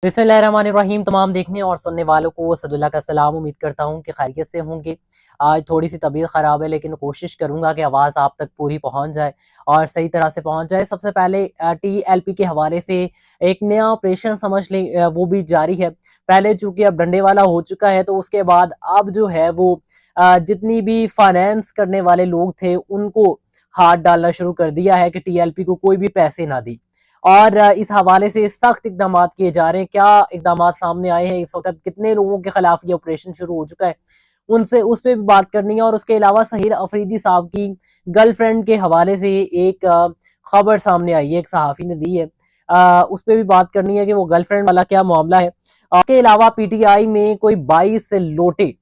बिस्मिल्लाहिर्रहमानिर्रहीम। तमाम देखने और सुनने वालों को सदुल्लाह का सलाम। उम्मीद करता हूँ कि खैरियत से होंगे। आज थोड़ी सी तबीयत ख़राब है, लेकिन कोशिश करूँगा कि आवाज़ आप तक पूरी पहुँच जाए और सही तरह से पहुँच जाए। सबसे पहले टीएलपी के हवाले से एक नया ऑपरेशन समझ लें, वो भी जारी है। पहले चूँकि अब डंडे वाला हो चुका है, तो उसके बाद अब जो है वो जितनी भी फाइनेंस करने वाले लोग थे, उनको हाथ डालना शुरू कर दिया है कि टीएलपी को कोई भी पैसे ना दे। और इस हवाले से सख्त इकदाम किए जा रहे हैं। क्या इकदाम सामने आए हैं, इस वक्त कितने लोगों के खिलाफ ये ऑपरेशन शुरू हो चुका है, उनसे उस पर भी बात करनी है। और उसके अलावा सहील अफरीदी साहब की गर्लफ्रेंड के हवाले से एक खबर सामने आई है, एक सहाफ़ी ने दी है। उस पर भी बात करनी है कि वो गर्लफ्रेंड वाला क्या मामला है। उसके अलावा पीटीआई में कोई 22 लोटे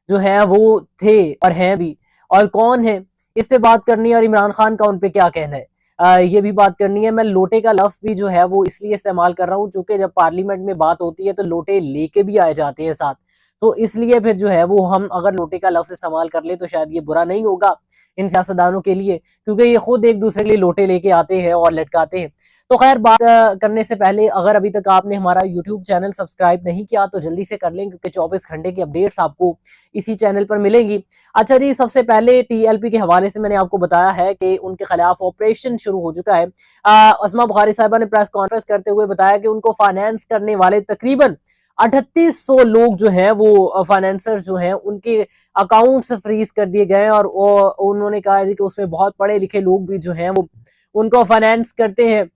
जो है वो थे और हैं भी, और कौन है, इस पे बात करनी है। और इमरान खान का उन पे क्या कहना है, ये भी बात करनी है। मैं लोटे का लफ्ज भी जो है वो इसलिए इस्तेमाल कर रहा हूँ क्योंकि जब पार्लियामेंट में बात होती है तो लोटे लेके भी आए जाते हैं साथ, तो इसलिए फिर जो है वो हम अगर लोटे का लफ्ज इस्तेमाल कर ले तो शायद ये बुरा नहीं होगा इन सियासतदानों के लिए, क्योंकि ये खुद एक दूसरे के लिए लोटे लेके आते हैं और लटकाते हैं। तो खैर, बात करने से पहले अगर अभी तक आपने हमारा यूट्यूब चैनल सब्सक्राइब नहीं किया तो जल्दी से कर लें, क्योंकि 24 घंटे की अपडेट्स आपको इसी चैनल पर मिलेंगी। अच्छा जी, सबसे पहले टीएलपी के हवाले से मैंने आपको बताया है कि उनके खिलाफ ऑपरेशन शुरू हो चुका है। अस्मा बुखारी साहिबा ने प्रेस कॉन्फ्रेंस करते हुए बताया कि उनको फाइनेंस करने वाले तकरीबन 3800 लोग जो हैं वो फाइनेंसर जो हैं उनके अकाउंट्स फ्रीज कर दिए गए हैं। और उन्होंने कहा है कि उसमें बहुत पढ़े लिखे लोग भी जो हैं वो उनको फाइनेंस करते हैं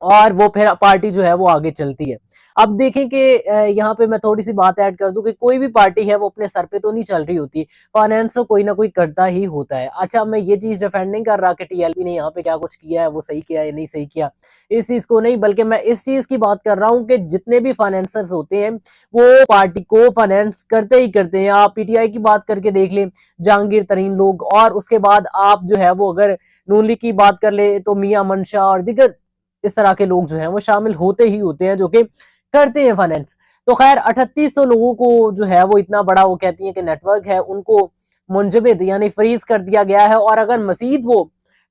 और वो फिर पार्टी जो है वो आगे चलती है। अब देखें कि यहाँ पे मैं थोड़ी सी बात ऐड कर दूं कि कोई भी पार्टी है वो अपने सर पे तो नहीं चल रही होती, फाइनेंस तो कोई ना कोई करता ही होता है। अच्छा, मैं ये चीज डिफेंड नहीं कर रहा कि टीएलपी ने यहाँ पे क्या कुछ किया है, वो सही किया या नहीं सही किया, इस चीज को नहीं, बल्कि मैं इस चीज की बात कर रहा हूँ कि जितने भी फाइनेंसर्स होते हैं वो पार्टी को फाइनेंस करते ही करते हैं। आप पीटीआई की बात करके देख लें, जहांगीर तरीन लोग, और उसके बाद आप जो है वो अगर नून लीग की बात कर ले तो मियां मंशा और दिगर इस तरह के लोग जो हैं वो शामिल होते ही होते हैं जो कि करते हैं फाइनेंस। तो खैर, 3800 लोगों को जो है वो इतना बड़ा वो कहती है कि नेटवर्क है, उनको मुंजमद यानी फ्रीज कर दिया गया है। और अगर मजीद वो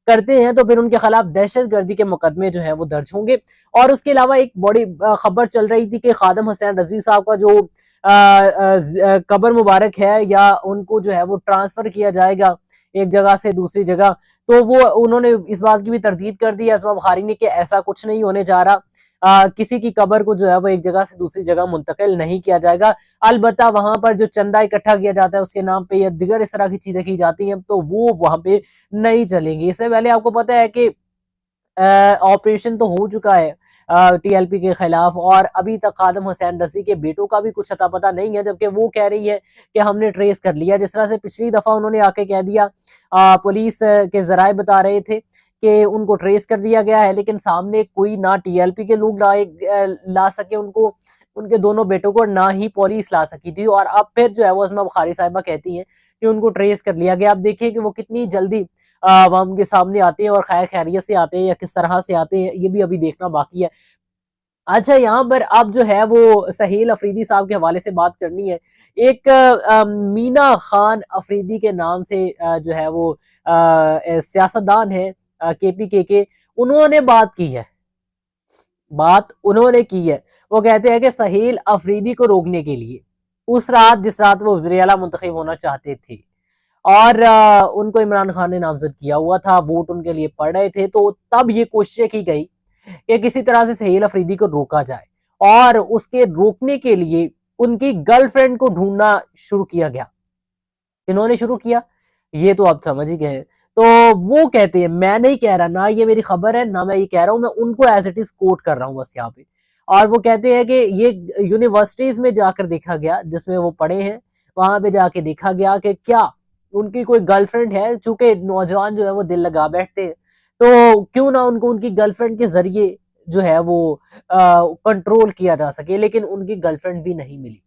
करते हैं तो फिर उनके खिलाफ दहशत गर्दी के मुकदमे जो है वो दर्ज होंगे। और उसके अलावा एक बड़ी खबर चल रही थी कि खादम हुसैन रजवी साहब का जो कब्र मुबारक है, या उनको जो है वो ट्रांसफर किया जाएगा एक जगह से दूसरी जगह, तो वो उन्होंने इस बात की भी तरदीद कर दी अस्मा बुखारी ने कि ऐसा कुछ नहीं होने जा रहा। किसी की कब्र को जो है वो एक जगह से दूसरी जगह मुंतकिल नहीं किया जाएगा। अलबत्ता वहां पर जो चंदा इकट्ठा किया जाता है उसके नाम पे या दिगर इस तरह की चीजें की जाती हैं तो वो वहां पे नहीं चलेंगी। इससे पहले आपको पता है कि ऑपरेशन तो हो चुका है टीएलपी के खिलाफ, और अभी तक खादम हुसैन रजी के बेटों का भी कुछ अता पता नहीं है, जबकि वो कह रही है कि हमने ट्रेस कर लिया। जिस तरह से पिछली दफा उन्होंने आके कह दिया, पुलिस के जराये बता रहे थे कि उनको ट्रेस कर दिया गया है, लेकिन सामने कोई ना टीएलपी के लोग ला सके उनको, उनके दोनों बेटों को, ना ही पुलिस ला सकी थी। और अब फिर जो है वो अस्मा बुखारी साहिबा कहती हैं कि उनको ट्रेस कर लिया गया। अब देखिए कि वो कितनी जल्दी आवाम के सामने आते हैं और खैर खैरियत से आते हैं या किस तरह से आते हैं, ये भी अभी देखना बाकी है। अच्छा, यहाँ पर अब जो है वो सहील अफरीदी साहब के हवाले से बात करनी है। एक मीना खान अफरीदी के नाम से जो है वो सियासतदान है केपीके के, उन्होंने बात की है, बात उन्होंने की है। वो कहते हैं कि सहील अफरीदी को रोकने के लिए उस रात जिस रात वो वज़ीर आला मुंतखब होना चाहते थे और उनको इमरान खान ने नामजद किया हुआ था, वोट उनके लिए पड़ रहे थे, तो तब ये कोशिश की गई कि किसी तरह से सहील अफरीदी को रोका जाए। और उसके रोकने के लिए उनकी गर्लफ्रेंड को ढूंढना शुरू किया गया। इन्होंने शुरू किया, ये तो आप समझ ही गए। तो वो कहते हैं, मैं नहीं कह रहा, ना ये मेरी खबर है ना मैं ये कह रहा हूं, मैं उनको एज इट इज कोट कर रहा हूं बस यहाँ पे। और वो कहते हैं कि ये यूनिवर्सिटीज में जाकर देखा गया जिसमें वो पढ़े हैं, वहां पे जाके देखा गया कि क्या उनकी कोई गर्लफ्रेंड है। चूंकि नौजवान जो है वो दिल लगा बैठते हैं, तो क्यों ना उनको उनकी गर्लफ्रेंड के जरिए जो है वो कंट्रोल किया जा सके, लेकिन उनकी गर्लफ्रेंड भी नहीं मिली।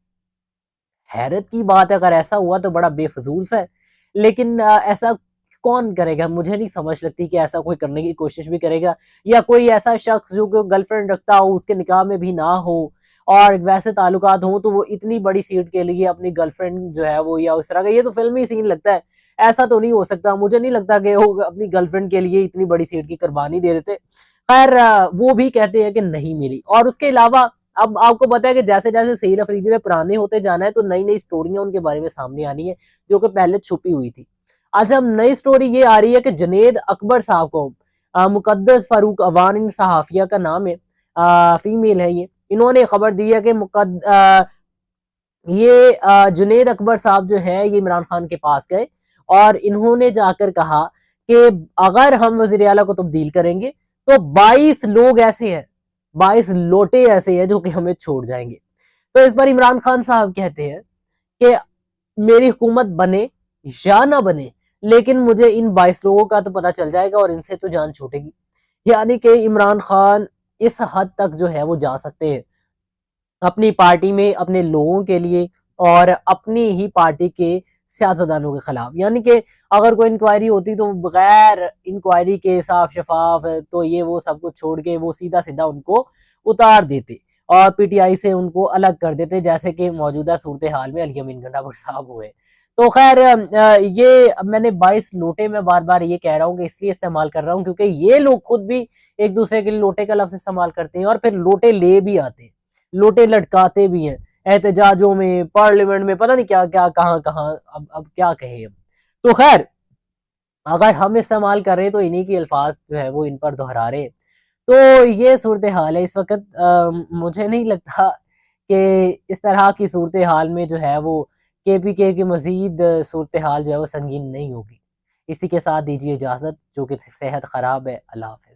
हैरत की बात है, अगर ऐसा हुआ तो बड़ा बेफजूल सा है, लेकिन ऐसा कौन करेगा, मुझे नहीं समझ लगती कि ऐसा कोई करने की कोशिश भी करेगा, या कोई ऐसा शख्स जो गर्लफ्रेंड रखता हो उसके निकाह में भी ना हो और वैसे ताल्लुकात हो, तो वो इतनी बड़ी सीट के लिए अपनी गर्लफ्रेंड जो है वो, या उस तरह का, ये तो फिल्मी सीन लगता है, ऐसा तो नहीं हो सकता। मुझे नहीं लगता कि वो अपनी गर्लफ्रेंड के लिए इतनी बड़ी सीट की कुर्बानी दे रहे थे। खैर, वो भी कहते हैं कि नहीं मिली। और उसके अलावा अब आपको पता है कि जैसे जैसे सईद अफरीदी में पुराने होते जाना है तो नई नई स्टोरियां उनके बारे में सामने आनी है जो कि पहले छुपी हुई थी। आज हम नई स्टोरी ये आ रही है कि जुनेद अकबर साहब को मुकद्दस फारूक अवान इन सहाफिया का नाम है, फीमेल है ये, इन्होंने खबर दी है कि ये जुनेद अकबर साहब जो है ये इमरान खान के पास गए और इन्होंने जाकर कहा कि अगर हम वजीर आला को तब्दील करेंगे तो 22 लोग ऐसे हैं, 22 लोटे ऐसे हैं जो कि हमें छोड़ जाएंगे। तो इस पर इमरान खान साहब कहते हैं कि मेरी हुकूमत बने या ना बने, लेकिन मुझे इन 22 लोगों का तो पता चल जाएगा और इनसे तो जान छूटेगी। यानी कि इमरान खान इस हद तक जो है वो जा सकते हैं अपनी पार्टी में अपने लोगों के लिए और अपनी ही पार्टी के सियासतदानों के खिलाफ। यानी कि अगर कोई इंक्वायरी होती तो बगैर इंक्वायरी के साफ शफाफ तो ये वो सब कुछ छोड़ के वो सीधा सीधा उनको उतार देते और पीटीआई से उनको अलग कर देते, जैसे कि मौजूदा सूरत हाल में अली अमीन गंडापुर साहब हुए। तो खैर ये मैंने 22 लोटे में बार बार ये कह रहा हूँ कि इसलिए इस्तेमाल कर रहा हूँ क्योंकि ये लोग खुद भी एक दूसरे के लिए लोटे का लफ्ज इस्तेमाल करते हैं और फिर लोटे ले भी आते हैं, लोटे लटकाते भी हैं एहतजाजों में, पार्लियामेंट में, पता नहीं क्या क्या कहाँ कहाँ। अब क्या कहे हम। तो खैर अगर हम इस्तेमाल कर रहे हैं तो इन्हीं की अल्फाज जो है वो इन पर दोहरा रहे हैं। तो ये सूरत हाल है इस वक्त। मुझे नहीं लगता कि इस तरह की सूरत हाल में जो है वो केपीके की मजीद सूरत हाल जो है वो संगीन नहीं होगी। इसी के साथ दीजिए इजाज़त, जो कि सेहत ख़राब है। अल्लाह हाफ़िज़।